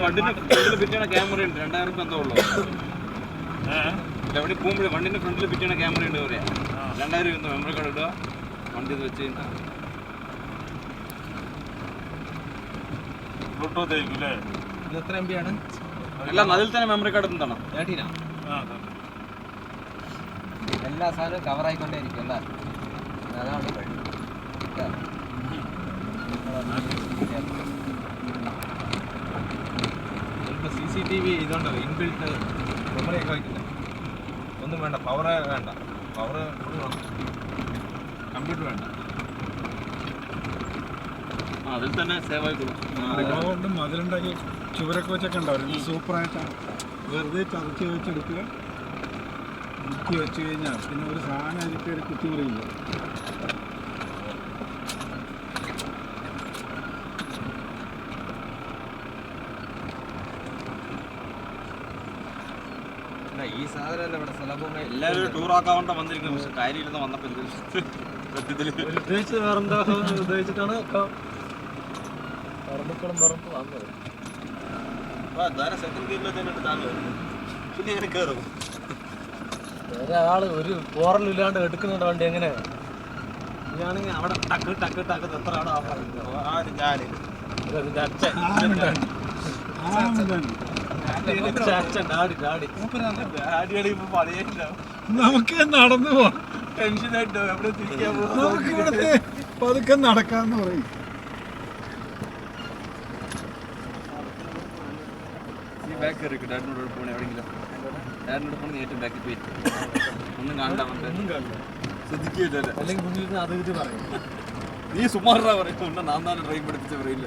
വണ്ടിന്റെ ഫ്രണ്ടിൽ പിറ്റിയാണ് ക്യാമറ ഉണ്ട് 2000 രൂപ എന്തോ ഉള്ളൂ എവിടെ പോകുമ്പോഴേ വണ്ടിന്റെ ഫ്രണ്ടിൽ പിറ്റിയാണ് ക്യാമറ ഉണ്ട് പറയാ 2000 രൂപ എന്തോ മെമ്മറി കാർഡ് ഇടുക വണ്ടി ഇത് വെച്ച് കഴിഞ്ഞാൽ ബ്ലൂടൂത്ത് ആയിരിക്കും എത്ര MB ആണ്? അല്ല അതിൽ തന്നെ മെമ്മറി കാർഡ് എന്താണ് 13 എല്ലാ സാധനവും കവറായിക്കൊണ്ടേ ഇരിക്കും അല്ല അതാണ് ചിലപ്പോൾ CCTV ഇതുണ്ടോ ഇൻബിൽട്ട് മെമ്മറിയൊക്കെ വയ്ക്കുന്നത് ഒന്നും വേണ്ട പവർ വേണ്ട പവർ കമ്പ്യൂട്ടർ വേണ്ട അതിൽ തന്നെ സേവ് ആയിക്കോളും അതിലുണ്ടാക്കി ചുവരൊക്കെ വെച്ചൊക്കെ ഉണ്ടാവും സൂപ്പറായിട്ടാണ് വെറുതെ ചതച്ച് വെച്ചെടുക്കുക കുത്തി വെച്ച് കഴിഞ്ഞാൽ പിന്നെ ഒരു സാധനം അതിൽ കുത്തി മുറിയില്ല ഈ സാധനം ഇവിടെ സ്ഥലം എല്ലാവരും ടൂർ ആക്കാവേണ്ട വന്നിരിക്കുന്നത് പക്ഷെ കാര്യമില്ലെന്ന് വന്നപ്പോൾ ഉദ്ദേശിച്ചത് വേറെന്താ ഉദ്ദേശിച്ചിട്ടാണ് പറമ്പുക്കളും പറമ്പ് വന്നത് പിന്നെ എങ്ങനെ കയറും ഒരാള് ഒരു പോറലില്ലാണ്ട് എടുക്കുന്നുണ്ട് വണ്ടി എങ്ങനെ ഞാനിങ്ങനെ അവിടെ ടക്ക് ടക്ക് ടക്ക് എത്ര ആളോ ഇതിന്റെ അച്ഛൻ നമുക്ക് നടന്നു പോവാം ടെൻഷനായിട്ടോ എവിടെ തിരിക്കാൻ നമുക്ക് ഇവിടുത്തെ പതുക്കെ നടക്കാന്ന് പറയും ബാക്ക് കയറി ഡാഡിനോട് പോകണേ എവിടെയെങ്കിലും ഡാഡിനോട് പോകണേ ഏറ്റവും ബാക്കിൽ പോയി ഒന്നും കാണണ്ട ശ്രദ്ധിക്കില്ല അല്ലെങ്കിൽ മുന്നിൽ അത് ഇത് പറയും നീ സുമാറാ പറയുന്നുണ്ട് നാം തന്നെ ഡ്രൈവ് പഠിപ്പിച്ച പറയില്ല